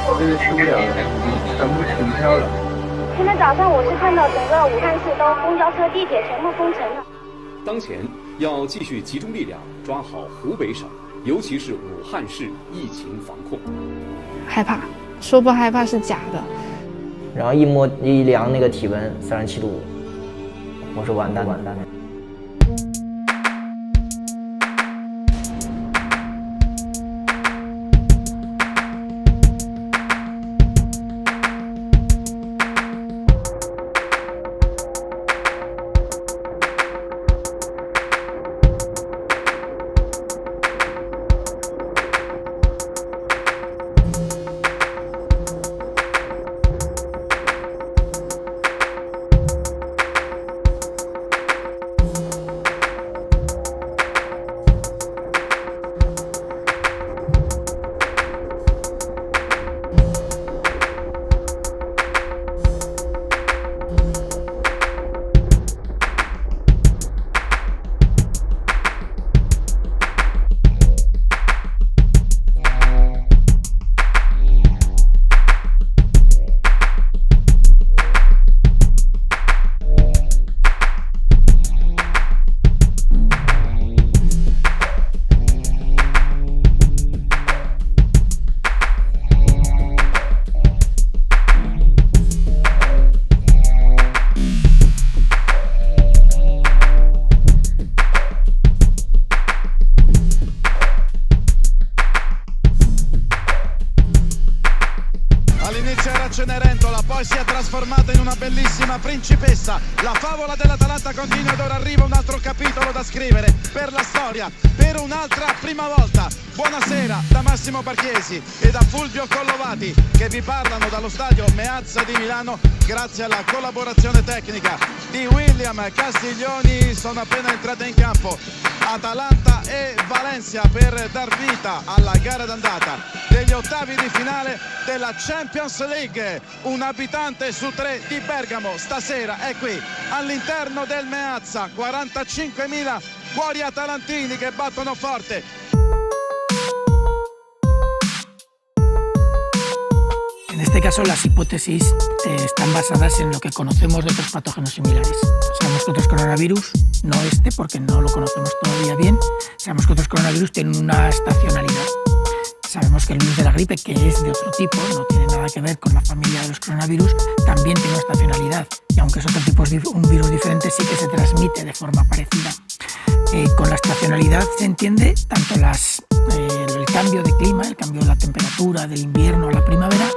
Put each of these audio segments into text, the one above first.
我真是吃不了了，全部停票了。今天早上我是看到整个武汉市都公交车、地铁全部封城了。当前要继续集中力量抓好湖北省，尤其是武汉市疫情防控。害怕，说不害怕是假的。然后一量那个体温37.5，我说完蛋了。All'inizio era Cenerentola, poi si è trasformata in una bellissima principessa. La favola dell'Atalanta continua ed ora arriva un altro capitolo da scrivere per la storia, per un'altra prima volta. Buonasera da Massimo Barchiesi e da Fulvio Collovati che vi parlano dallo stadio Meazza di Milano grazie alla collaborazione tecnica di William Castiglioni. Sono appena entrate in campo Atalanta e Valencia per dar vita alla gara d'andata degli ottavi di finale della Champions League. Un abitante su 3 di Bergamo stasera è qui all'interno del Meazza. 45.000 cuori atalantini che battono forte. En este caso, las hipótesis están basadas en lo que conocemos de otros patógenos similares. Sabemos que otros coronavirus, no este porque no lo conocemos todavía bien, sabemos que otros coronavirus tienen una estacionalidad. Sabemos que el virus de la gripe, que es de otro tipo, no tiene nada que ver con la familia de los coronavirus, también tiene una estacionalidad. Y aunque es otro tipo, un virus diferente, sí que se transmite de forma parecida. Con la estacionalidad se entiende tanto el cambio de clima, el cambio de la temperatura del invierno a la primavera,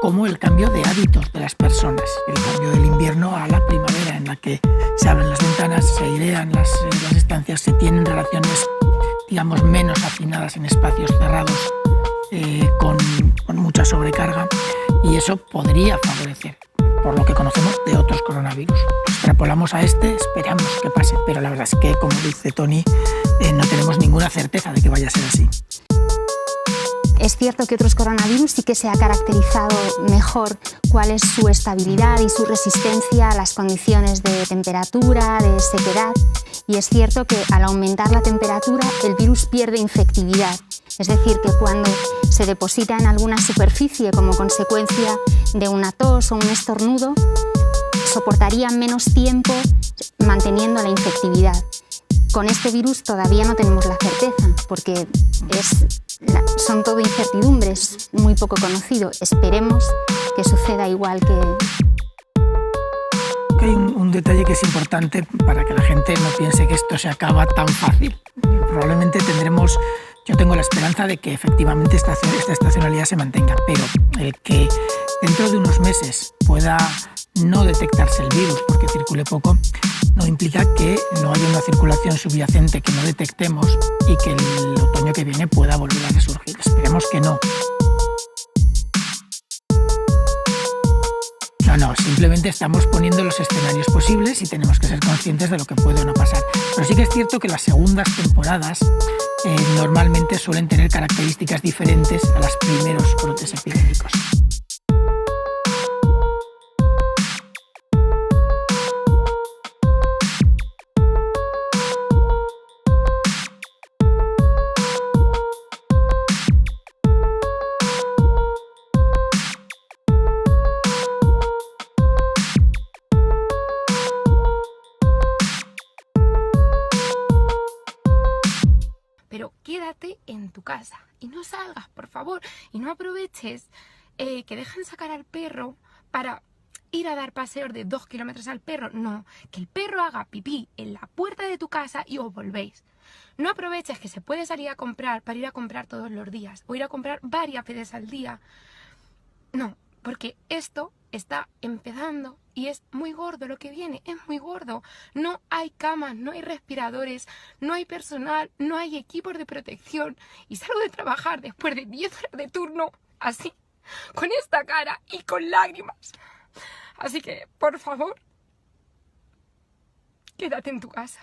como el cambio de hábitos de las personas. El cambio del invierno a la primavera, en la que se abren las ventanas, se airean las estancias, se tienen relaciones, digamos, menos hacinadas en espacios cerrados, con mucha sobrecarga, y eso podría favorecer, por lo que conocemos de otros coronavirus. Extrapolamos a este, esperamos que pase, pero la verdad es que, como dice Tony, no tenemos ninguna certeza de que vaya a ser así. Es cierto que otros coronavirus sí que se ha caracterizado mejor cuál es su estabilidad y su resistencia a las condiciones de temperatura, de sequedad, y es cierto que al aumentar la temperatura el virus pierde infectividad. Es decir, que cuando se deposita en alguna superficie como consecuencia de una tos o un estornudo, soportaría menos tiempo manteniendo la infectividad. Con este virus todavía no tenemos la certeza, porque son todo incertidumbres, muy poco conocido. Esperemos que suceda igual que... Hay un detalle que es importante para que la gente no piense que esto se acaba tan fácil. Probablemente yo tengo la esperanza de que efectivamente esta estacionalidad se mantenga, pero el que dentro de unos meses pueda no detectarse el virus porque circule poco, no implica que no haya una circulación subyacente que no detectemos y que el otoño que viene pueda volver a resurgir. Esperemos que no. No, simplemente estamos poniendo los escenarios posibles y tenemos que ser conscientes de lo que puede o no pasar. Pero sí que es cierto que las segundas temporadas normalmente suelen tener características diferentes a los primeros brotes epidémicos. en tu casa y no salgas, por favor, y no aproveches que dejan sacar al perro para ir a dar paseos de 2 kilómetros al perro. No, que el perro haga pipí en la puerta de tu casa y os volvéis. No aproveches que se puede salir a comprar para ir a comprar todos los días o ir a comprar varias veces al día. No, porque esto está empezando y es muy gordo lo que viene, es muy gordo. No hay camas, no hay respiradores, no hay personal, no hay equipos de protección. Y salgo de trabajar después de 10 horas de turno así, con esta cara y con lágrimas. Así que, por favor, quédate en tu casa.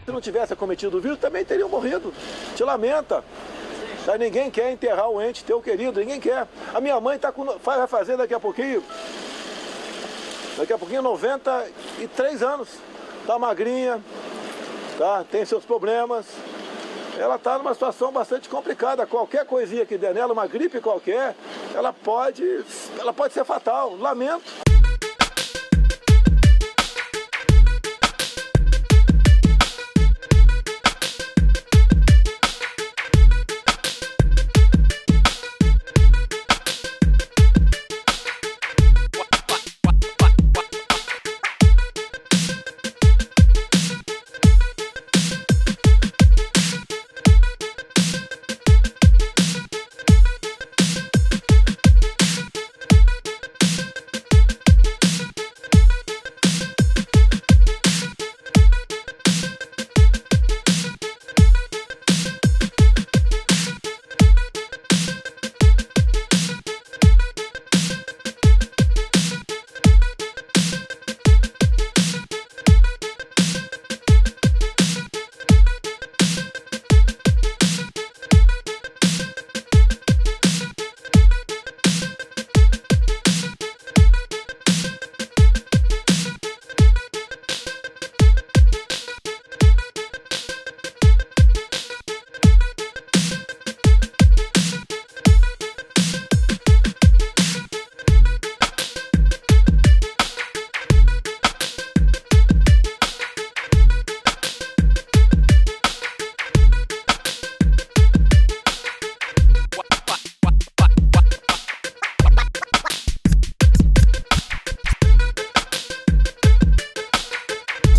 Se não tivesse acometido o vírus, também teriam morrido. Te lamenta. Tá? Ninguém quer enterrar o ente teu querido, ninguém quer. A minha mãe vai fazer daqui a pouquinho 93 anos. Tá magrinha, tá? Tem seus problemas. Ela está numa situação bastante complicada. Qualquer coisinha que der nela, uma gripe qualquer, ela pode ser fatal. Lamento.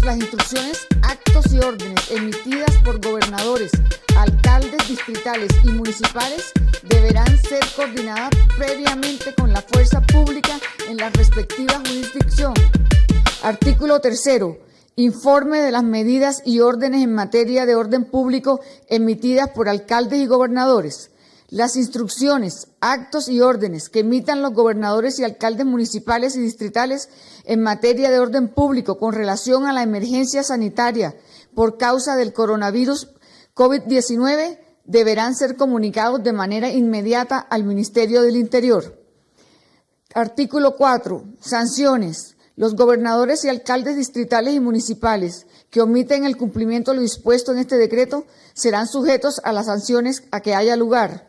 Las instrucciones, actos y órdenes emitidas por gobernadores, alcaldes distritales y municipales deberán ser coordinadas previamente con la fuerza pública en la respectiva jurisdicción. Artículo 3. Informe de las medidas y órdenes en materia de orden público emitidas por alcaldes y gobernadores. Las instrucciones, actos y órdenes que emitan los gobernadores y alcaldes municipales y distritales en materia de orden público con relación a la emergencia sanitaria por causa del coronavirus COVID-19 deberán ser comunicados de manera inmediata al Ministerio del Interior. Artículo 4. Sanciones. Los gobernadores y alcaldes distritales y municipales que omiten el cumplimiento de lo dispuesto en este decreto serán sujetos a las sanciones a que haya lugar.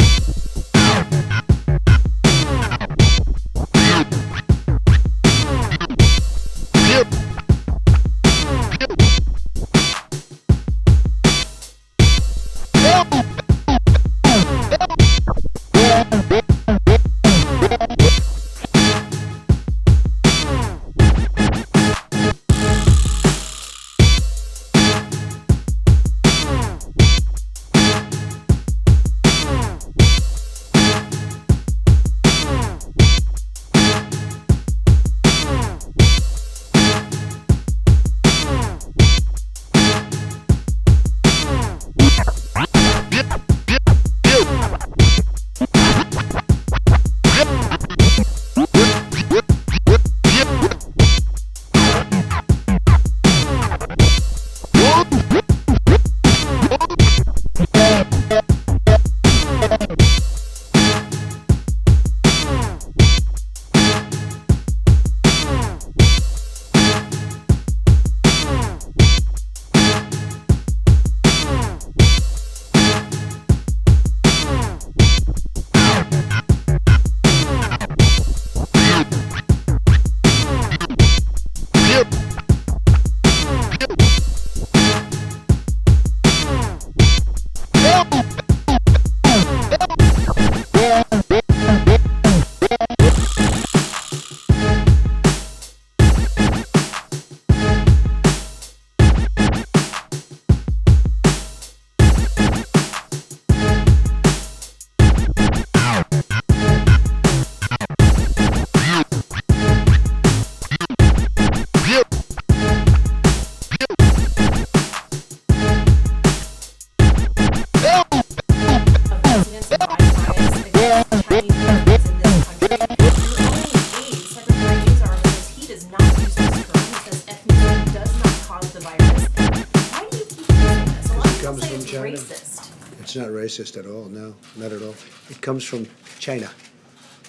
It's not racist at all, no, not at all. It comes from China.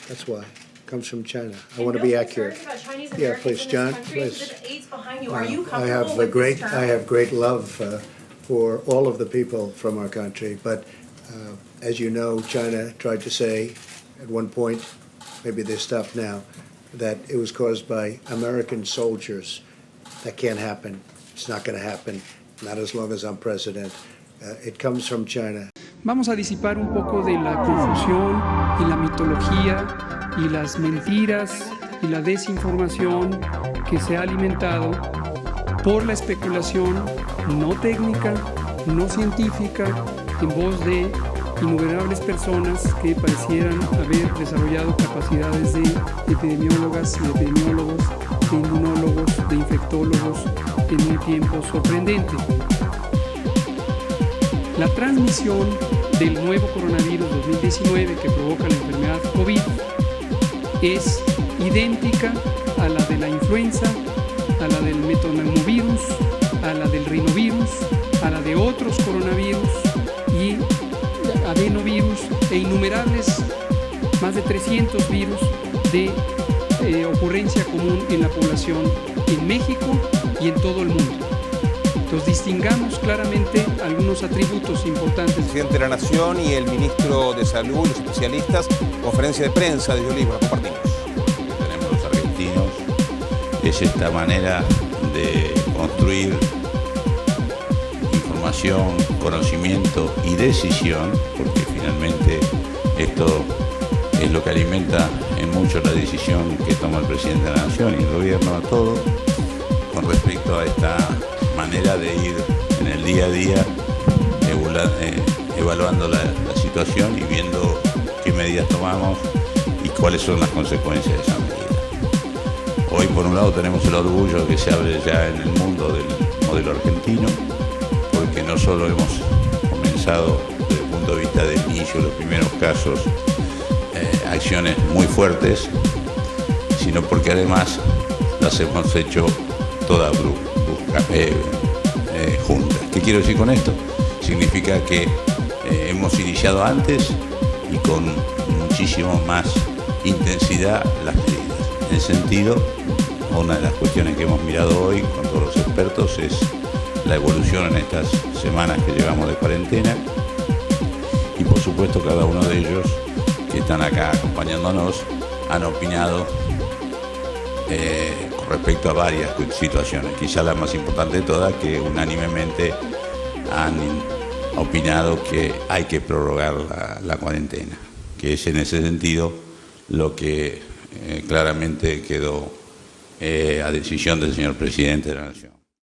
That's why. It comes from China. I want to be accurate. Yeah, please, John, please. I have great love for all of the people from our country, but as you know, China tried to say at one point, maybe they stopped now, that it was caused by American soldiers. That can't happen. It's not going to happen. Not as long as I'm president. It comes from China. Vamos a disipar un poco de la confusión y la mitología y las mentiras y la desinformación que se ha alimentado por la especulación no técnica, no científica, en voz de innumerables personas que parecieran haber desarrollado capacidades de epidemiólogas y epidemiólogos, de inmunólogos, de infectólogos en un tiempo sorprendente. La transmisión del nuevo coronavirus 2019 que provoca la enfermedad COVID es idéntica a la de la influenza, a la del metapneumovirus, a la del rinovirus, a la de otros coronavirus y adenovirus e innumerables, más de 300 virus de ocurrencia común en la población en México y en todo el mundo. Entonces distingamos claramente algunos atributos importantes. El presidente de la Nación y el ministro de Salud, los especialistas, conferencia de prensa de Yolí, la compartimos. Lo que tenemos los argentinos es esta manera de construir información, conocimiento y decisión, porque finalmente esto es lo que alimenta en mucho la decisión que toma el presidente de la Nación y el gobierno a todo, con respecto a esta manera de ir en el día a día evaluando la situación y viendo qué medidas tomamos y cuáles son las consecuencias de esa medida. Hoy por un lado tenemos el orgullo que se hable ya en el mundo del modelo argentino, porque no solo hemos comenzado desde el punto de vista del inicio de los primeros casos acciones muy fuertes, sino porque además las hemos hecho todas juntas. ¿Qué quiero decir con esto? Significa que hemos iniciado antes y con muchísimo más intensidad las medidas. En ese sentido, una de las cuestiones que hemos mirado hoy con todos los expertos es la evolución en estas semanas que llevamos de cuarentena y por supuesto cada uno de ellos que están acá acompañándonos han opinado con respecto a varias situaciones. Quizá la más importante de todas, que unánimemente han opinado que hay que prorrogar la cuarentena, que es en ese sentido lo que claramente quedó a decisión del señor presidente de la Nación.